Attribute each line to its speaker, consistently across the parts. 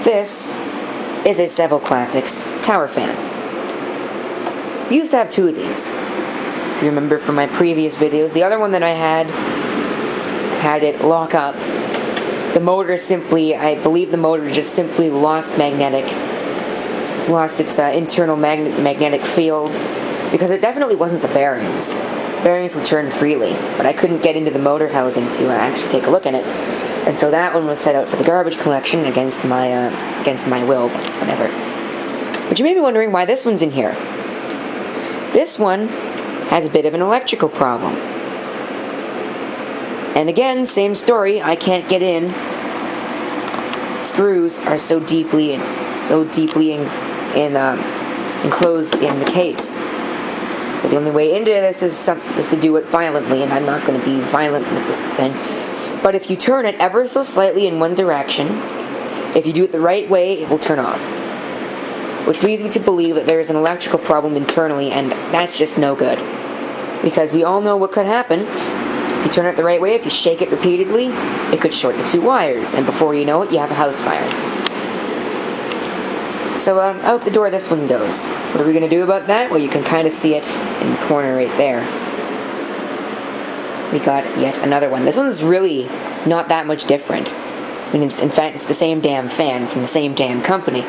Speaker 1: This is a Seville Classics tower fan. I used to have two of these. If you remember from my previous videos, the other one that I had it lock up. The motor simply, I believe the motor just simply lost its internal magnetic field, because it definitely wasn't the bearings. Bearings would turn freely, but I couldn't get into the motor housing to actually take a look at it. And so that one was set out for the garbage collection against my will, but whatever. But you may be wondering why this one's in here. This one has a bit of an electrical problem. And again, same story, I can't get in. The screws are so deeply enclosed in the case. So the only way into this is to do it violently, and I'm not going to be violent with this thing. But if you turn it ever so slightly in one direction, if you do it the right way, it will turn off. Which leads me to believe that there is an electrical problem internally, and that's just no good. Because we all know what could happen. If you turn it the right way, if you shake it repeatedly, it could short the two wires, and before you know it, you have a house fire. So, out the door this one goes. What are we going to do about that? Well, you can kind of see it in the corner right there. We got yet another one. This one's really not that much different. I mean, in fact, it's the same damn fan from the same damn company.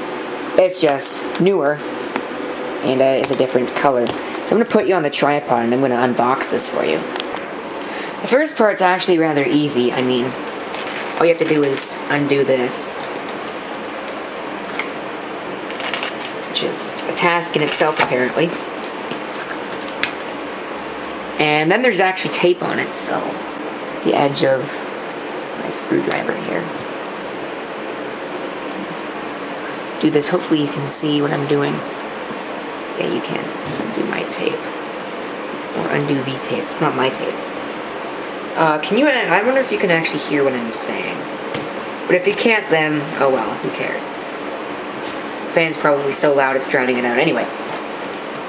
Speaker 1: It's just newer, and it's a different color. So I'm going to put you on the tripod, and I'm going to unbox this for you. The first part's actually rather easy. I mean, all you have to do is undo this, which is a task in itself, apparently. And then there's actually tape on it, so the edge of my screwdriver here. Do this, hopefully you can see what I'm doing. Yeah, you can. Undo my tape. Or undo the tape. It's not my tape. I wonder if you can actually hear what I'm saying. But if you can't, then, oh well, who cares? The fan's probably so loud it's drowning it out. Anyway.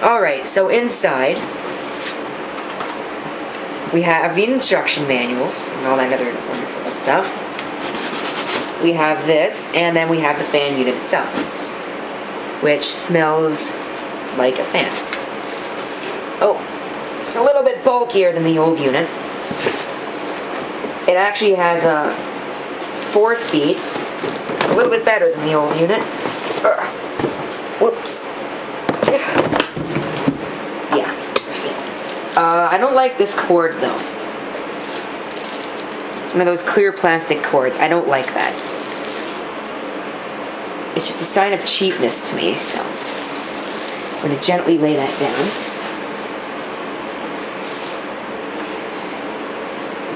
Speaker 1: Alright, so inside we have the instruction manuals and all that other wonderful stuff. We have this, and then we have the fan unit itself, which smells like a fan. Oh, it's a little bit bulkier than the old unit. It actually has 4 speeds. It's a little bit better than the old unit. Whoops. Yeah. I don't like this cord, though. It's one of those clear plastic cords. I don't like that. It's just a sign of cheapness to me, so I'm going to gently lay that down.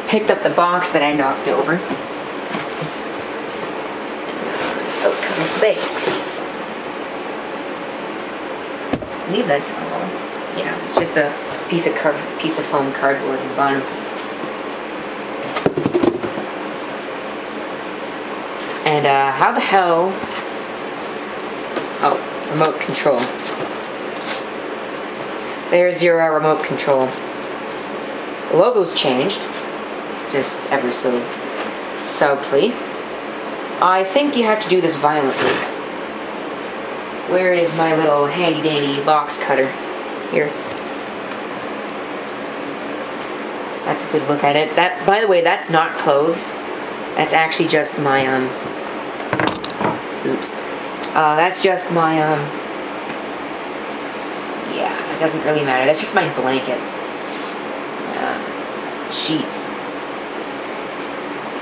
Speaker 1: Picked up the box that I knocked over. Out comes the base. I believe that's all. Yeah, it's just a piece of foam cardboard in the bottom. And how the hell? Oh, remote control. There's your remote control. The logo's changed, just ever so subtly. I think you have to do this violently. Where is my little handy-dandy box cutter? Here. That's a good look at it. That, by the way, that's not clothes. That's actually just my, oops. That's just my, yeah, it doesn't really matter. That's just my blanket. Sheets.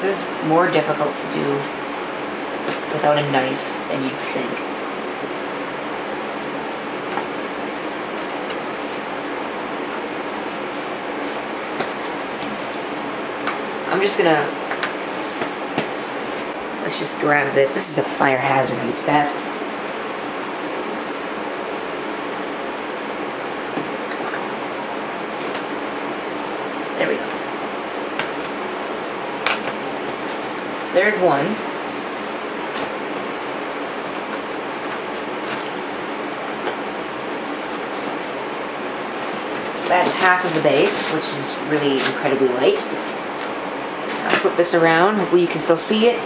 Speaker 1: This is more difficult to do without a knife than you'd think. I'm just gonna... Let's just grab this. This is a fire hazard at its best. There we go. So there's one. That's half of the base, which is really incredibly light. I'll flip this around. Hopefully you can still see it.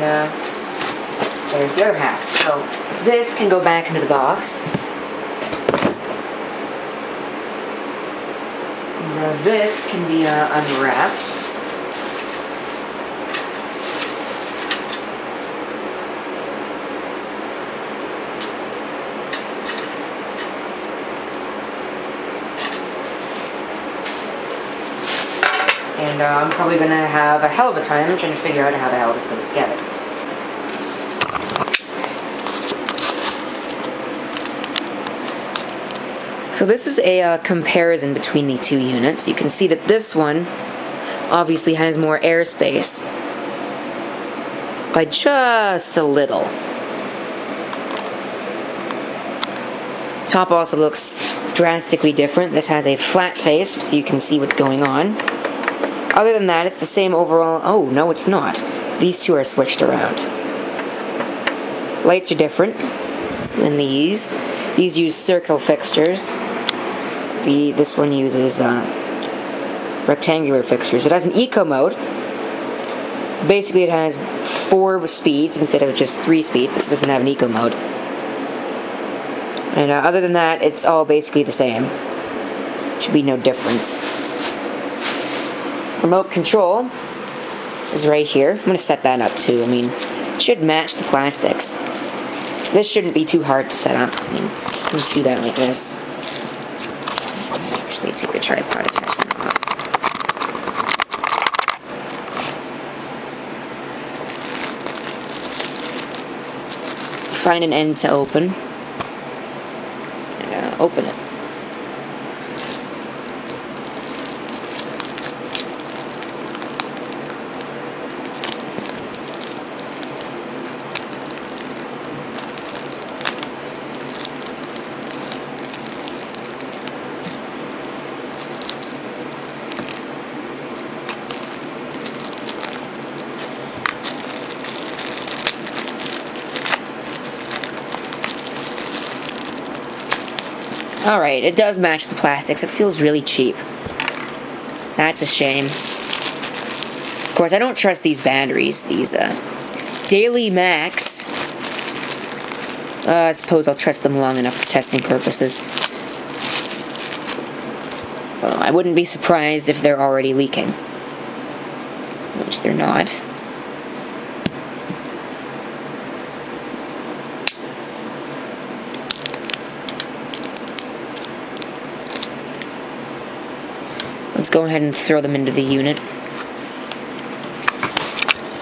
Speaker 1: And there's the other half. So this can go back into the box. And, this can be unwrapped. And I'm probably going to have a hell of a time trying to figure out how the hell this goes together. So this is a comparison between the two units. You can see that this one obviously has more airspace by just a little. Top also looks drastically different. This has a flat face, so you can see what's going on. Other than that, it's the same overall. Oh, no, it's not. These two are switched around. Lights are different than these. These use circle fixtures. This one uses rectangular fixtures. It has an eco mode. Basically, it has 4 speeds instead of just 3 speeds. This doesn't have an eco mode. And other than that, it's all basically the same. Should be no difference. Remote control is right here. I'm going to set that up too. I mean, it should match the plastics. This shouldn't be too hard to set up. I mean, just do that like this. Actually, take the tripod attachment off. Find an end to open. And open it. Alright, it does match the plastics. It feels really cheap. That's a shame. Of course, I don't trust these batteries. These, Daily Max. I suppose I'll trust them long enough for testing purposes. Well, I wouldn't be surprised if they're already leaking. Which they're not. Let's go ahead and throw them into the unit.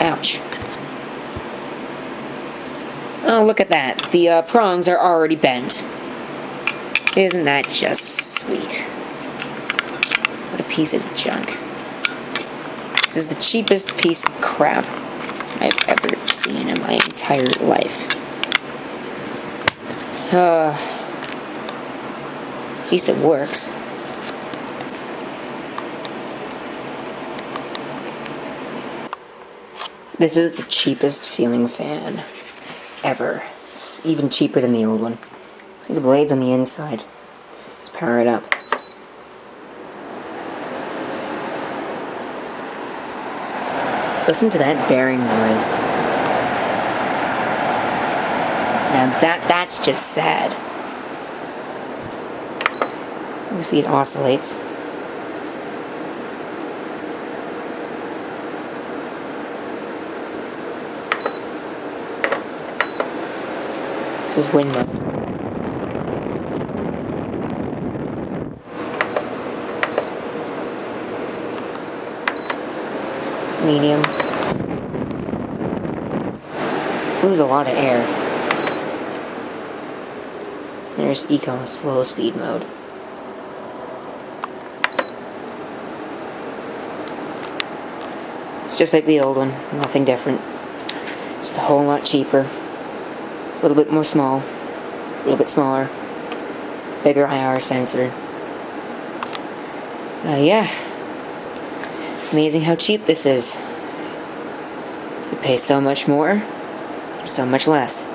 Speaker 1: Ouch. Oh, look at that. The prongs are already bent. Isn't that just sweet? What a piece of junk. This is the cheapest piece of crap I've ever seen in my entire life. At least it works. This is the cheapest feeling fan ever. It's even cheaper than the old one. See the blades on the inside. Let's power it up. Listen to that bearing noise. Now that's just sad. You see it oscillates. This is wind mode. It's medium. Moves a lot of air. There's eco, slow speed mode. It's just like the old one, nothing different. Just a whole lot cheaper. A little bit more small, a little bit smaller, bigger IR sensor. Yeah, it's amazing how cheap this is. You pay so much more for so much less.